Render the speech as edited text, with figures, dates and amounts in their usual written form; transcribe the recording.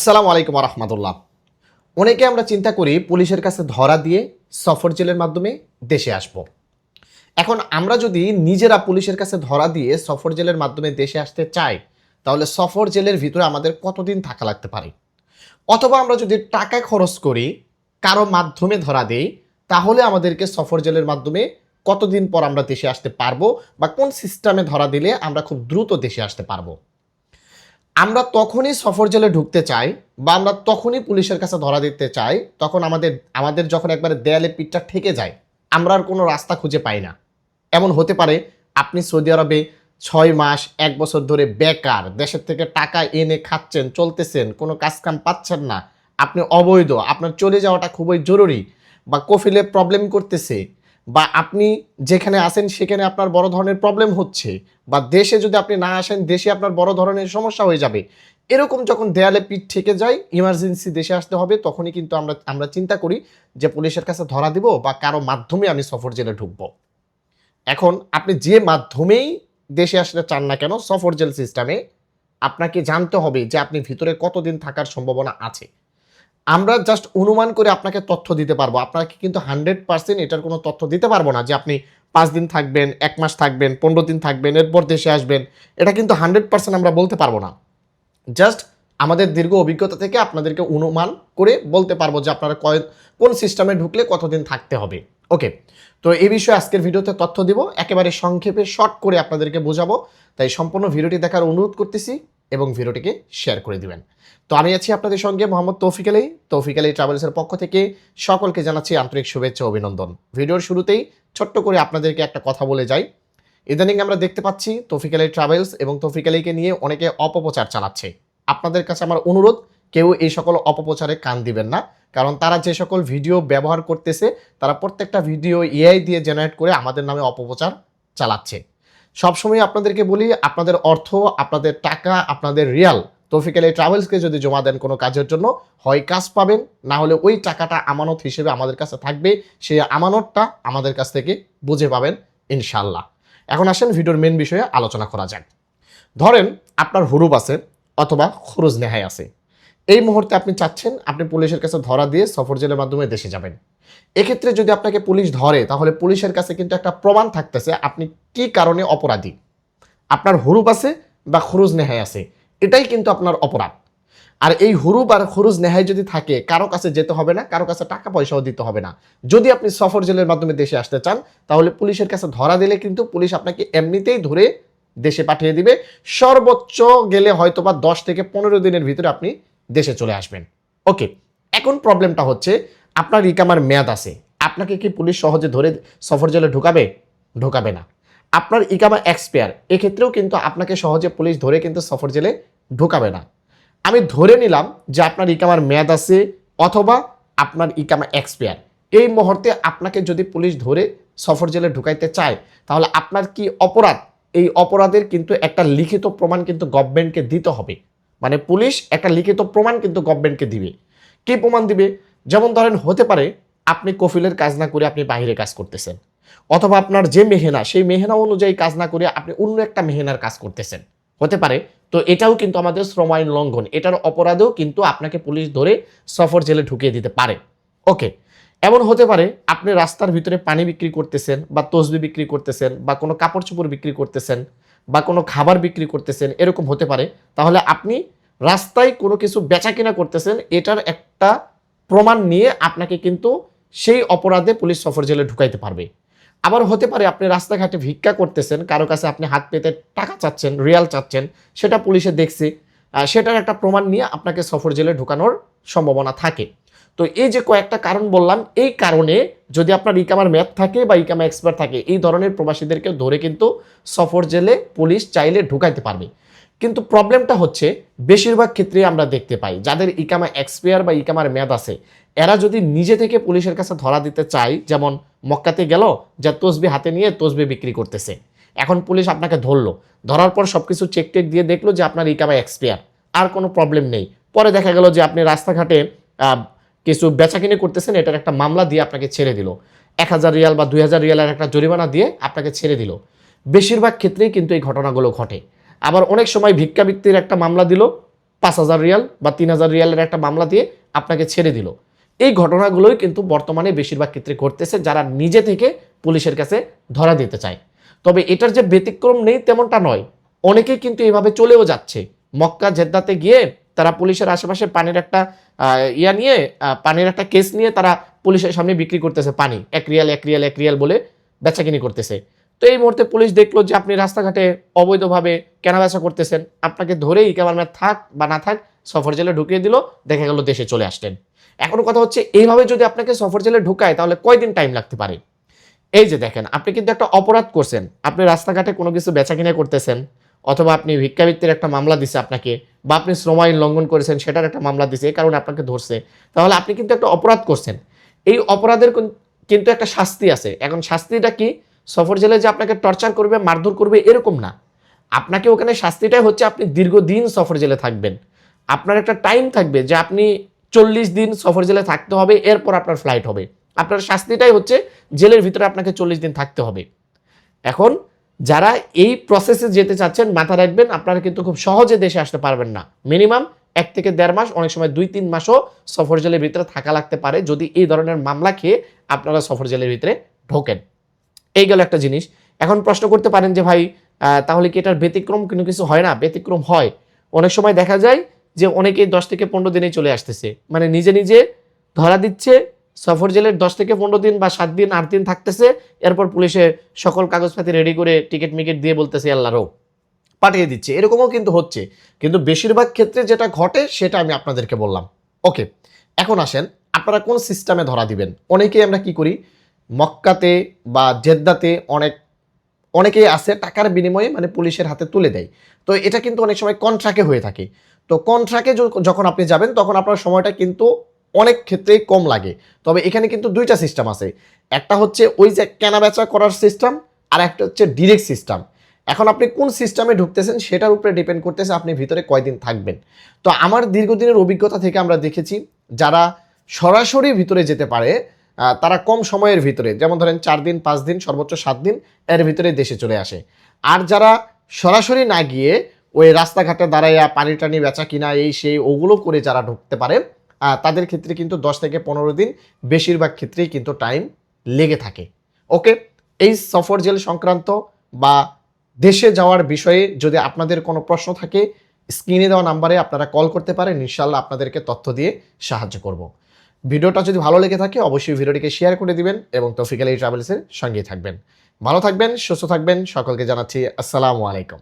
আসসালামু আলাইকুম রহমতুল্লাহ। অনেকে আমরা চিন্তা করি পুলিশের কাছে ধরা দিয়ে সফর জেলের মাধ্যমে দেশে আসব। এখন আমরা যদি নিজেরা পুলিশের কাছে ধরা দিয়ে সফর জেলের মাধ্যমে দেশে আসতে চাই, তাহলে সফর জেলের ভিতরে আমাদের কতদিন থাকা লাগতে পারে? অথবা আমরা যদি টাকা খরচ করি কারো মাধ্যমে ধরা দেই, তাহলে আমাদেরকে সফর জেলের মাধ্যমে কতদিন পর আমরা দেশে আসতে পারবো, বা কোন সিস্টেমে ধরা দিলে আমরা খুব দ্রুত দেশে আসতে পারবো? আমরা তখনই সফর জেলে ঢুকতে চাই বা আমরা তখনই পুলিশের কাছে ধরা দিতে চাই তখন আমাদের যখন একবারে দেয়ালে পিঠটা ঠেকে যায়, আমরা আর কোনো রাস্তা খুঁজে পাই না। এমন হতে পারে আপনি সৌদি আরবে 6 মাস 1 বছর ধরে বেকার, দেশের থেকে টাকা এনে খাচ্ছেন, চলতেছেন, কোনো কাজকাম পাচ্ছেন না, আপনি অবৈধ, আপনার চলে যাওয়াটা খুবই জরুরি, বা কফিলে প্রবলেম করতেছে, বা আপনি যেখানে আসেন সেখানে আপনার বড় ধরনের প্রবলেম হচ্ছে, বা দেশে যদি আপনি না আসেন দেশে আপনার বড় ধরনের সমস্যা হয়ে যাবে। এরকম যখন দেয়ালে পিঠ ঠেকে যায়, ইমার্জেন্সি দেশে আসতে হবে, তখনই কিন্তু আমরা চিন্তা করি যে পুলিশের কাছে ধরা দিব বা কারো মাধ্যমে আমি সফর জেলে ঢুকবো। এখন আপনি যে মাধ্যমেই দেশে আসতে চান না কেন, সফর জেল সিস্টেমে আপনাকে জানতে হবে যে আপনি ভিতরে কতদিন থাকার সম্ভাবনা আছে। আমরা জাস্ট অনুমান করে আপনাকে তথ্য দিতে পারবো, আপনাকে কিন্তু 100% এটার কোনো তথ্য দিতে পারবো না যে আপনি 5 দিন থাকবেন, 1 মাস থাকবেন, 15 দিন থাকবেন, এরপর দেশে আসবেন। এটা কিন্তু 100% আমরা বলতে পারবো না। জাস্ট আমাদের দীর্ঘ অভিজ্ঞতা থেকে আপনাদেরকে অনুমান করে বলতে পারবো যে আপনারা কোন সিস্টেমে ঢুকলে কতদিন থাকতে হবে। ওকে, তো এই বিষয়ে আজকের ভিডিওতে তথ্য দিব, একেবারে সংক্ষেপে শর্ট করে আপনাদেরকে বোঝাবো। তাই সম্পূর্ণ ভিডিওটি দেখার অনুরোধ করতেছি এবং ভিডিওটিকে শেয়ার করে দিবেন। তো আমি আছি আপনাদের সঙ্গে মোহাম্মদ তৌফিক আলী ট্রাভেলসের পক্ষ থেকে সকলকে জানাচ্ছি আন্তরিক শুভেচ্ছা ও অভিনন্দন। ভিডিওর শুরুতেই ছোট্ট করে আপনাদেরকে একটা কথা বলে যাই। ইদানিং আমরা দেখতে পাচ্ছি তৌফিক আলী ট্রাভেলস এবং তৌফিক আলীকে নিয়ে অনেকে অপপ্রচার চালাচ্ছে। আপনাদের কাছে আমার অনুরোধ, কেউ এই সকল অপপ্রচারে কান দিবেন না, কারণ তারা যে সকল ভিডিও ব্যবহার করতেছে তারা প্রত্যেকটা ভিডিও এআই দিয়ে জেনারেট করে আমাদের নামে অপপ্রচার চালাচ্ছে। সবসময় আপনাদেরকে বলি, আপনাদের অর্থ, আপনাদের টাকা, আপনাদের রিয়াল তৌফিক আলী ট্রাভেলসকে যদি জমা দেন কোনো কাজের জন্য, হয় কাজ পাবেন, না হলে ওই টাকাটা আমানত হিসেবে আমাদের কাছে থাকবে, সেই আমানতটা আমাদের কাছ থেকে বুঝে পাবেন ইনশাল্লাহ। এখন আসেন ভিডিওর মেন বিষয়ে আলোচনা করা যাক। ধরেন আপনার হুরুপ আছে অথবা খরচ নেহাই আছে। এই মুহূর্তে আপনি চাচ্ছেন আপনি পুলিশের কাছে ধরা দিয়ে সফর জেলের মাধ্যমে দেশে যাবেন। এক্ষেত্রে যদি আপনাকে পুলিশ ধরে, তাহলে পুলিশের কাছে কিন্তু একটা প্রমাণ থাকতেছে আপনি কি কারণে অপরাধী। আপনার হুরুপ আছে বা খরচ নেহাই আছে, এটাই কিন্তু আপনার অপরাধ। আর এই হুরুপ আর খরচ নেহাই যদি থাকে, কারো কাছে যেতে হবে না, কারো কাছে টাকা পয়সাও দিতে হবে না। যদি আপনি সফর জেলের মাধ্যমে দেশে আসতে চান, তাহলে পুলিশের কাছে ধরা দিলে কিন্তু পুলিশ আপনাকে এমনিতেই ধরে দেশে পাঠিয়ে দিবে। সর্বোচ্চ গেলে হয়তোবা 10 থেকে 15 দিনের ভিতরে আপনি দেশে চলে আসবেন। ওকে, এখন প্রবলেমটা হচ্ছে আপনার ইকামার মেয়াদ আছে। আপনাকে কি পুলিশ সহজে ধরে সফর জেলে ঢোকাবে না। আপনার ইকামা এক্সপায়ার, এক্ষেত্রেও কিন্তু আপনাকে সহজে পুলিশ ধরে কিন্তু সফর জেলে ঢোকাবে না। আমি ধরে নিলাম যে আপনার ইকামার মেয়াদ আছে অথবা আপনার ইকামা এক্সপায়ার, এই মুহূর্তে আপনাকে যদি পুলিশ ধরে সফর জেলে ঢুকাইতে চায়, তাহলে আপনার কি অপরাধ, এই অপরাধের কিন্তু একটা লিখিত প্রমাণ কিন্তু গভর্নমেন্টকে দিতে হবে। মানে পুলিশ একটা লিখিত প্রমাণ কিন্তু গভর্নমেন্টকে দিবে। কি প্রমাণ দিবে? যেমন ধরেন হতে পারে আপনি কফিলের কাজ না করে আপনি বাইরে কাজ করতেছেন, অথবা আপনার যে মেহনা সেই মেহনা অনুযায়ী কাজ না করে আপনি অন্য একটা মেহনার কাজ করতেছেন, হতে পারে। তো এটাও কিন্তু আমাদের শ্রম আইন লঙ্ঘন, এটার অপরাধেও কিন্তু আপনাকে পুলিশ ধরে সফর জেলে ঢুকিয়ে দিতে পারে। ওকে, এমন হতে পারে আপনি রাস্তার ভিতরে পানি বিক্রি করতেছেন, বা তসবি বিক্রি করতেছেন, বা কোনো কাপড় চোপড় বিক্রি করতেছেন, বা কোনো খাবার বিক্রি করতেছেন, এরকম হতে পারে। তাহলে আপনি রাস্তায় কোনো কিছু বেচা কিনা করতেছেন, এটার একটা প্রমাণ নিয়ে আপনাকে কিন্তু সেই অপরাধে পুলিশ সফর জেলে ঢুকাইতে পারবে। আবার হতে পারে আপনি রাস্তাঘাটে ভিক্ষা করতেছেন, কারো কাছে আপনি হাত পেতে টাকা চাচ্ছেন, রিয়াল চাচ্ছেন, সেটা পুলিশে দেখছে, সেটার একটা প্রমাণ নিয়ে আপনাকে সফর জেলে ঢোকানোর সম্ভাবনা থাকে। তো এই যে কয়েকটা কারণ বললাম, এই কারণে যদি আপনার ইকামার মেয়াদ থাকে বা ইকামা এক্সপায়ার থাকে, এই ধরনের প্রবাসীদেরকে ধরে কিন্তু সফর জেলে পুলিশ চাইলে ঢুকাইতে পারবে। কিন্তু প্রবলেমটা হচ্ছে বেশিরভাগ ক্ষেত্রে আমরা দেখতে পাই যাদের ইকামা এক্সপায়ার বা ইকামার মেয়াদ আছে, এরা যদি নিজে থেকে পুলিশের কাছে ধরা দিতে চায়, যেমন মক্কাতে গেল, যা তসবি হাতে নিয়ে তসবি বিক্রি করতেছে, এখন পুলিশ আপনাকে ধরলো, ধরার পর সবকিছু চেক টেক দিয়ে দেখলো যে আপনার ইকামা এক্সপায়ার, আর কোনো প্রবলেম নেই। পরে দেখা গেল যে আপনি রাস্তাঘাটে কিছু বেচাকিনি করতেছেন, এটার একটা মামলা দিয়ে আপনাকে ছেড়ে দিল, 1000 রিয়াল বা 2000 রিয়ালের একটা জরিমানা দিয়ে আপনাকে ছেড়ে দিল। বেশিরভাগ ক্ষেত্রেই কিন্তু এই ঘটনাগুলো ঘটে। আবার অনেক সময় ভিক্ষাবৃত্তির একটা মামলা দিল, 5,000 রিয়াল বা 3,000 রিয়ালের একটা মামলা দিয়ে আপনাকে ছেড়ে দিল। এই ঘটনাগুলোই কিন্তু বর্তমানে বেশিরভাগ ক্ষেত্রে ঘটতেছে, যারা নিজে থেকে পুলিশের কাছে ধরা দিতে চায়। তবে এটার যে ব্যতিক্রম নেই তেমনটা নয়, অনেকেই কিন্তু এভাবে চলেও যাচ্ছে। মক্কা জেদ্দাতে গিয়ে তারা পুলিশের আশেপাশে পানির একটা পানির একটা কেস নিয়ে তারা পুলিশের সামনে বিক্রি করতেছে পানি, 1 রিয়াল বলে বেচাকিনি করতেছে। তো এই মুহূর্তে পুলিশ দেখলো যে আপনি রাস্তাঘাটে অবৈধভাবে কেনাবেচা করতেছেন, আপনাকে ধরেই কেমন থাক বা না থাক সফর জেলে ঢুকিয়ে দিল, দেখা গেল দেশে চলে আসলেন। এখন কথা হচ্ছে, এইভাবে যদি আপনাকে সফর জেলে ঢুকায় তাহলে কয়দিন টাইম লাগতে পারে? এই যে দেখেন, আপনি কিন্তু একটা অপরাধ করছেন, আপনি রাস্তাঘাটে কোনো কিছু বেচাকিনা করতেছেন, অথবা আপনি ভিক্ষাবৃত্তির একটা মামলা দিছে আপনাকে, বা আপনি শ্রম আইন লঙ্ঘন করেছেন সেটার একটা মামলা দিছে, এই কারণে আপনাকে ধরছে, তাহলে আপনি কিন্তু একটা অপরাধ করছেন। এই অপরাধের কিন্তু একটা শাস্তি আছে। এখন শাস্তিটা কি? সফর জেলে যে আপনাকে টর্চার করবে, মারধর করবে এরকম না। আপনাকে ওখানে শাস্তিটাই হচ্ছে আপনি দীর্ঘদিন সফর জেলে থাকবেন। আপনার একটা টাইম থাকবে যে আপনি 40 দিন সফর জেলে থাকতে হবে, এরপর আপনার ফ্লাইট হবে। আপনার শাস্তিটাই হচ্ছে জেলের ভিতরে আপনাকে 40 দিন থাকতে হবে। এখন যারা এই প্রসেসে যেতে চাচ্ছেন, মাথা রাখবেন আপনারা কিন্তু খুব সহজে দেশে আসতে পারবেন না। মিনিমাম 1 থেকে 1.5 মাস, অনেক সময় 2-3 মাসও সফর জেলের ভিতরে থাকা লাগতে পারে, যদি এই ধরনের মামলা খেয়ে আপনারা সফর জেলের ভিতরে ঢোকেন। এই গেল একটা জিনিস। এখন প্রশ্ন করতে পারেন যে ভাই তাহলে কি এটার ব্যতিক্রম কোনো কিছু হয় না? ব্যতিক্রম হয়। অনেক সময় দেখা যায় যে অনেকেই 10 থেকে 15 দিনেই চলে আসতেছে, মানে নিজে নিজে ধরা দিচ্ছে, সফর জেলের 10 থেকে 15 দিন বা 7 দিন 8 দিন থাকতেছে, এরপর পুলিশে সকল কাগজপাতি রেডি করে টিকিট মিকিট দিয়ে বলতেছে আল্লাহরও পাঠিয়ে দিচ্ছে। এরকমও কিন্তু হচ্ছে, কিন্তু বেশিরভাগ ক্ষেত্রে যেটা ঘটে সেটা আমি আপনাদেরকে বললাম। ওকে, এখন আসেন আপনারা কোন সিস্টেমে ধরা দিবেন। অনেকেই আমরা কি করি, মক্কাতে বা জেদ্দাতে অনেকেই আছে টাকার বিনিময়ে মানে পুলিশের হাতে তুলে দেয়। তো এটা কিন্তু অনেক সময় কন্ট্রাক্টে হয়ে থাকে। তো কন্ট্রাক্টে যখন আপনি যাবেন তখন আপনার সময়টা কিন্তু অনেক ক্ষেত্রেই কম লাগে। তবে এখানে কিন্তু 2টা সিস্টেম আছে। একটা হচ্ছে ওই যে কেনাবেচা করার সিস্টেম, আর একটা হচ্ছে ডিরেক্ট সিস্টেম। এখন আপনি কোন সিস্টেমে ঢুকতেছেন সেটার উপরে ডিপেন্ড করতেছে আপনি ভিতরে কয়দিন থাকবেন। তো আমার দীর্ঘদিনের অভিজ্ঞতা থেকে আমরা দেখেছি, যারা সরাসরি ভিতরে যেতে পারে তারা কম সময়ের ভিতরে, যেমন ধরেন 4 দিন 5 দিন সর্বোচ্চ 7 দিন এর ভিতরে দেশে চলে আসে। আর যারা সরাসরি না গিয়ে ওই রাস্তাঘাটে দাঁড়াইয়া পানি টানি বেচা কিনা এই সেই ওগুলো করে যারা ঢুকতে পারে, তাদের ক্ষেত্রে কিন্তু 10 থেকে 15 দিন বেশিরভাগ ক্ষেত্রেই কিন্তু টাইম লেগে থাকে। ওকে, এই সফর জেল সংক্রান্ত বা দেশে যাওয়ার বিষয়ে যদি আপনাদের কোনো প্রশ্ন থাকে, স্ক্রিনে দেওয়া নাম্বারে আপনারা কল করতে পারেন, ইনশাল্লাহ আপনাদেরকে তথ্য দিয়ে সাহায্য করব। ভিডিওটা যদি ভালো লেগে থাকে অবশ্যই ভিডিওটিকে শেয়ার করে দিবেন এবং তৌফিক আলী ট্রাভেলসের সঙ্গেই থাকবেন। ভালো থাকবেন, সুস্থ থাকবেন, সকলকে জানাচ্ছি আসসালামু আলাইকুম।